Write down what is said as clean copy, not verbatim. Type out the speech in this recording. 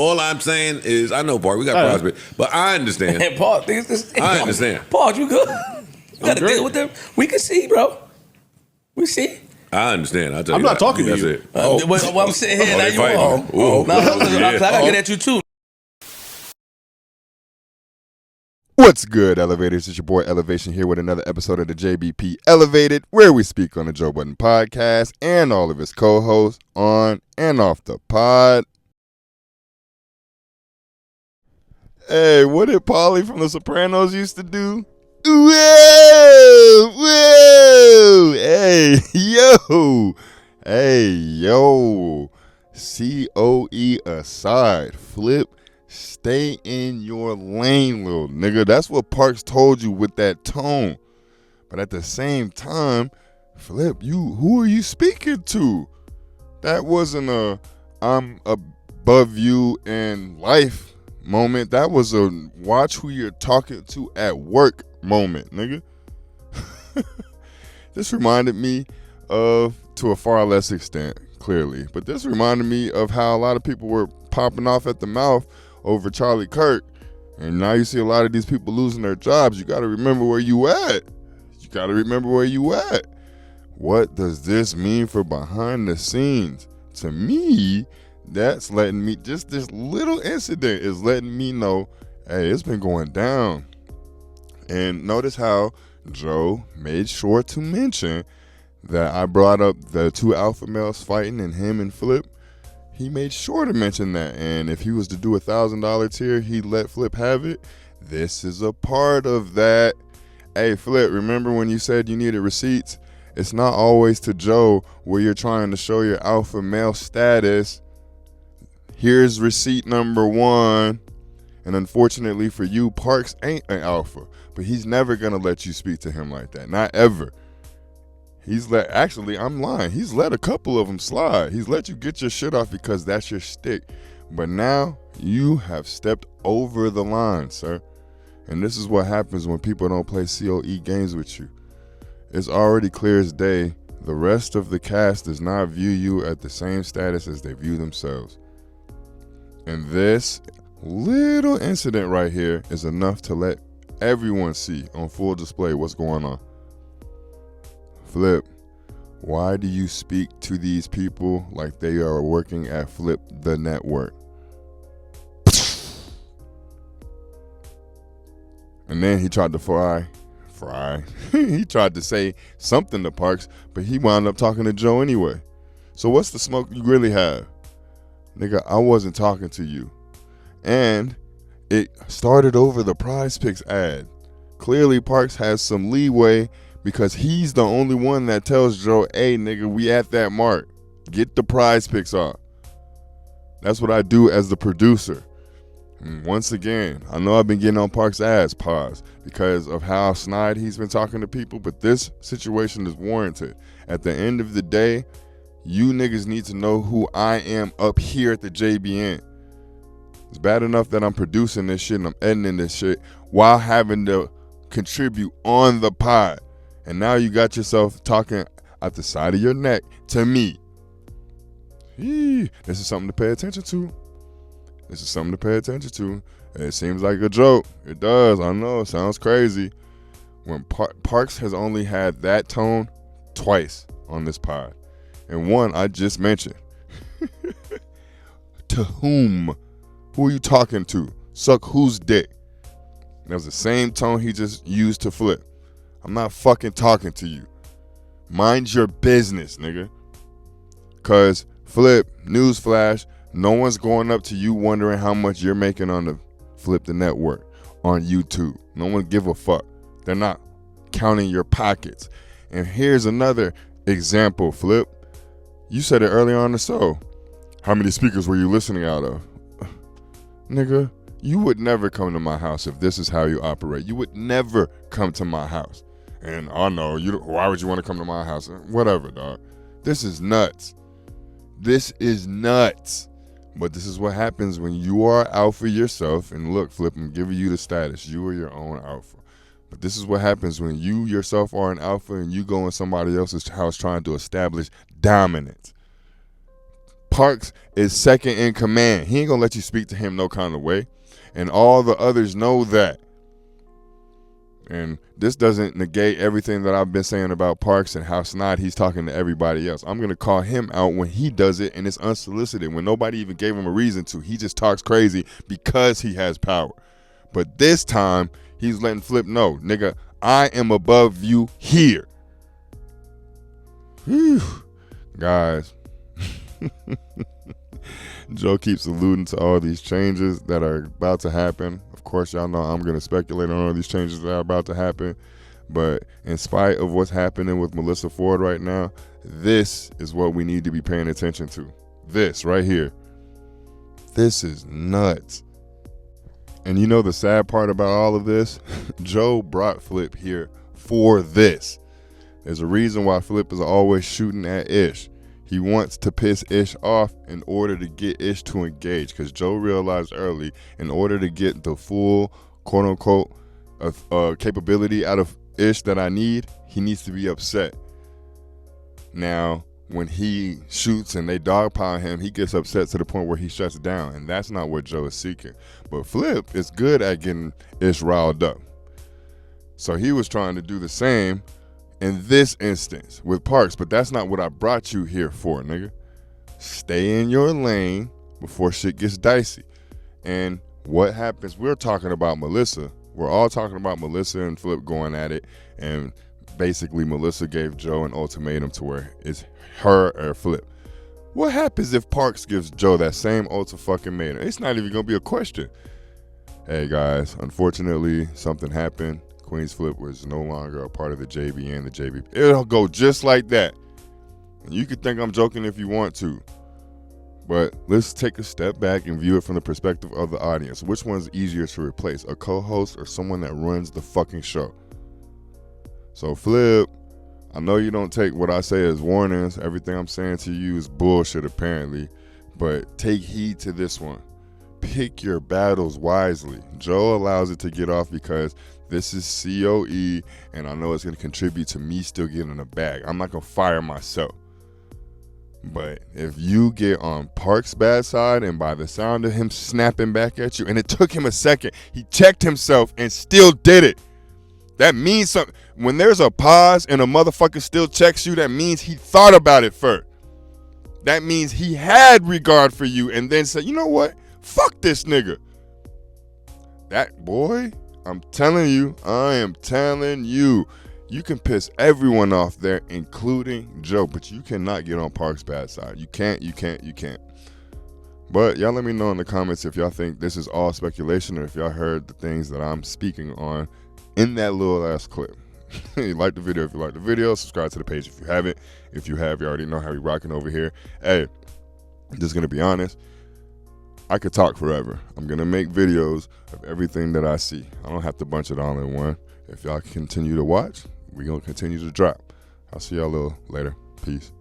All I'm saying is, I know, Park, we got prospect, but I understand. And Paul, I understand. Paul, you good? You got to deal with them. We can see, bro. We see. I understand. I tell I'm you not that. talking to That's you. it. Well, I'm sitting here, now they you fighting. wrong. Ooh. Nah, I got to get at you, too. What's good, Elevators? It's your boy Elevation here with another episode of the JBP Elevated, where we speak on the Joe Budden podcast and all of his co-hosts on and off the pod. Hey, what did Paulie from The Sopranos used to do? Whoa, whoa, hey, yo, COE aside, Flip. Stay in your lane, little nigga. That's what Parks told you with that tone. But at the same time, Flip, who are you speaking to? That wasn't a I'm above you in life moment. That was a watch who you're talking to at work moment, nigga. This reminded me of, to a far less extent, clearly, but this reminded me of how a lot of people were popping off at the mouth over Charlie Kirk, and now you see a lot of these people losing their jobs. You got to remember where you at. What does this mean for behind the scenes? To me, that's letting me, just this little incident is letting me know, hey, it's been going down. And notice how Joe made sure to mention that I brought up the two alpha males fighting and him and Flip. He made sure to mention that, and if he was to do $1,000 tier, he'd let Flip have it. This is a part of that. Hey, Flip, remember when you said you needed receipts? It's not always to Joe where you're trying to show your alpha male status. Here's receipt number 1. And unfortunately for you, Parks ain't an alpha, but he's never going to let you speak to him like that. Not ever. I'm lying. He's let a couple of them slide. He's let you get your shit off because that's your shtick. But now you have stepped over the line, sir. And this is what happens when people don't play COE games with you. It's already clear as day. The rest of the cast does not view you at the same status as they view themselves. And this little incident right here is enough to let everyone see on full display what's going on. Flip, why do you speak to these people like they are working at Flip the Network? And then he tried to fry. He tried to say something to Parks, but he wound up talking to Joe anyway. So what's the smoke you really have? Nigga, I wasn't talking to you. And it started over the Prize Picks ad. Clearly Parks has some leeway because he's the only one that tells Joe, hey, nigga, we at that mark. Get the Prize Picks off. That's what I do as the producer. And once again, I know I've been getting on Parks' ass, pause, because of how snide he's been talking to people, but this situation is warranted. At the end of the day, you niggas need to know who I am up here at the JBN. It's bad enough that I'm producing this shit and I'm editing this shit while having to contribute on the pod. And now you got yourself talking out the side of your neck to me. This is something to pay attention to. It seems like a joke. It does. I know. It sounds crazy. When Parks has only had that tone twice on this pod. And one I just mentioned. To whom? Who are you talking to? Suck whose dick? That was the same tone he just used to Flip. I'm not fucking talking to you. Mind your business, nigga. Cause Flip, newsflash, no one's going up to you wondering how much you're making on the Flip the Network on YouTube. No one give a fuck. They're not counting your pockets. And here's another example, Flip. You said it earlier on the show. How many speakers were you listening out of? Nigga, you would never come to my house if this is how you operate. You would never come to my house. And I know, why would you want to come to my house? Whatever, dog. This is nuts. But this is what happens when you are alpha yourself. And look, Flip, I'm giving you the status. You are your own alpha. But this is what happens when you yourself are an alpha and you go in somebody else's house trying to establish dominance. Parks is second in command. He ain't gonna let you speak to him no kind of way. And all the others know that. And this doesn't negate everything that I've been saying about Parks and how snide he's talking to everybody else. I'm going to call him out when he does it and it's unsolicited, when nobody even gave him a reason to. He just talks crazy because he has power. But this time, he's letting Flip know, nigga, I am above you here. Whew. Guys. Joe keeps alluding to all these changes that are about to happen. Of course, y'all know I'm going to speculate on all these changes that are about to happen. But in spite of what's happening with Melissa Ford right now, this is what we need to be paying attention to. This right here. This is nuts. And you know the sad part about all of this? Joe brought Flip here for this. There's a reason why Flip is always shooting at Ish. He wants to piss Ish off in order to get Ish to engage, because Joe realized early, in order to get the full quote-unquote capability out of Ish that I need, he needs to be upset. Now, when he shoots and they dogpile him, he gets upset to the point where he shuts down, and that's not what Joe is seeking. But Flip is good at getting Ish riled up. So he was trying to do the same in this instance with Parks, but that's not what I brought you here for, nigga. Stay in your lane before shit gets dicey. And what happens, we're talking about Melissa. We're all talking about Melissa and Flip going at it, and basically Melissa gave Joe an ultimatum to where it's her or Flip. What happens if Parks gives Joe that same ultimatum? It's not even gonna be a question. Hey guys, unfortunately something happened. Queenzflip was no longer a part of the JB and the JB. It'll go just like that. You can think I'm joking if you want to, but let's take a step back and view it from the perspective of the audience. Which one's easier to replace, a co-host or someone that runs the fucking show? So Flip, I know you don't take what I say as warnings. Everything I'm saying to you is bullshit apparently, but take heed to this one. Pick your battles wisely. Joe allows it to get off because this is COE, and I know it's going to contribute to me still getting a bag. I'm not going to fire myself. But if you get on Park's bad side, and by the sound of him snapping back at you, and it took him a second, he checked himself and still did it. That means something. When there's a pause and a motherfucker still checks you, that means he thought about it first. That means he had regard for you and then said, you know what? Fuck this nigga. That boy, I'm telling you, I am telling you, you can piss everyone off there, including Joe, but you cannot get on Park's bad side. You can't. But y'all let me know in the comments if y'all think this is all speculation or if y'all heard the things that I'm speaking on in that little ass clip. You like the video if you like the video. Subscribe to the page if you haven't. If you have, you already know how we rocking over here. Hey, just gonna be honest, I could talk forever. I'm gonna make videos of everything that I see. I don't have to bunch it all in one. If y'all continue to watch, we're gonna continue to drop. I'll see y'all a little later. Peace.